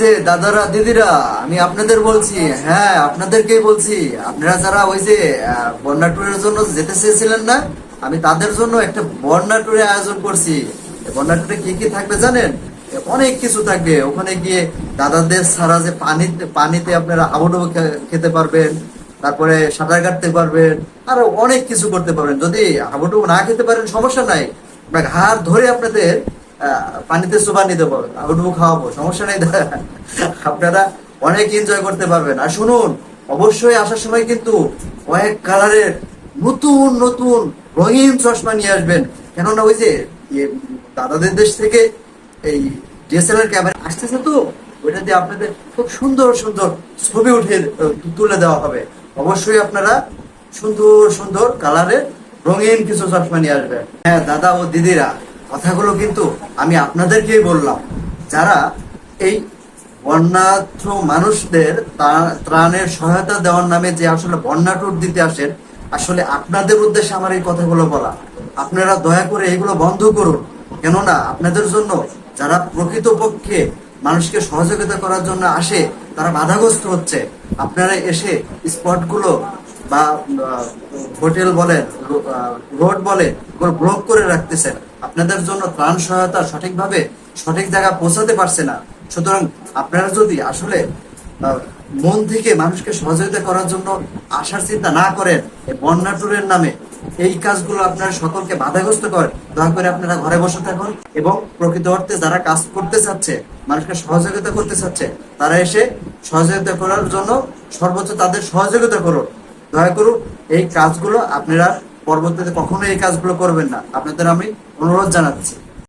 যে দাদারা দিদিরা, আমি আপনাদের বলছি, হ্যাঁ আপনাদেরকেই বলছি। আপনারা যারা ওই যে বন্যা ট্যুরের জন্য যেতে চেয়েছিলেন না, আমি তাদের জন্য একটা বন্যা ট্যুরের আয়োজন করছি। বন্যা ট্যুরে কি কি থাকবে জানেন? অনেক কিছু থাকবে। ওখানে গিয়ে দাদাদের ছাড়া যে পানিতে পানিতে আপনারা হাবুডুবু খেতে পারবেন, তারপরে সাঁতার কাটতে পারবেন, আরো অনেক কিছু করতে পারবেন। যদি হাবুডুবু না খেতে পারেন সমস্যা নাই, আমরা ঘাড় ধরে আপনাদের পানিতে চুবানি দেবো, হাবুডুবু খাওয়াবো, সমস্যা নেই। আপনারা অনেক এনজয় করতে পারবেন। আর শুনুন, অবশ্যই আসার সময় কিন্তু কয়েক কালারের নতুন নতুন রঙিন চশমা নিয়ে আসবেন। কেননা ওই যে দাদাদের দেশ থেকে এই ডিএসএলআর ক্যামেরা আসতেছে, তো ওইটা দিয়ে আপনাদের খুব সুন্দর সুন্দর ছবি উঠে তুলে দেওয়া হবে। অবশ্যই আপনারা সুন্দর সুন্দর কালারের রঙিন কিছু চশমা নিয়ে আসবেন। হ্যাঁ দাদা ও দিদিরা, কথাগুলো কিন্তু আমি আপনাদেরকেই বললাম। যারা এই বন্যার্থ মানুষদের ত্রাণের সহায়তা দেওয়ার নামে যে আসলে বন্যা ট্যুর দিতে আসেন, আসলে আপনাদের উদ্দেশ্যে আমার এই কথাগুলো বলা। আপনারা দয়া করে এগুলো বন্ধ করুন। কেননা আপনাদের জন্য যারা প্রকৃতপক্ষে মানুষকে সহযোগিতা করার জন্য আসে, তারা বাধাগ্রস্ত হচ্ছে। আপনারা এসে স্পটগুলো বা হোটেল বলেন, রোড বলে, ব্লক করে রাখতেছেন। আপনাদের জন্য ত্রাণ সহায়তা সঠিকভাবে সঠিক জায়গায় পৌঁছাতে পারছে না। সুতরাং আপনারা যদি আসলে মন থেকে মানুষকে সহযোগিতা করার জন্য আসার চিন্তা না করেন, এই বন্যা ট্যুরের নামে এই কাজগুলো আপনারা সকলকে বাধাগ্রস্ত করেন, দয়া করে আপনারা ঘরে বসে থাকুন। এবং প্রকৃত অর্থে যারা কাজ করতে চাচ্ছে, মানুষকে সহযোগিতা করতে চাচ্ছে, তারা এসে সহযোগিতা করার জন্য সর্বোচ্চ তাদের সহযোগিতা করুন। দয়া করুন এই কাজগুলো আপনারা পরবর্তীতে কখনো এই কাজগুলো করবেন না, আপনাদের আমি অনুরোধ জানাচ্ছি।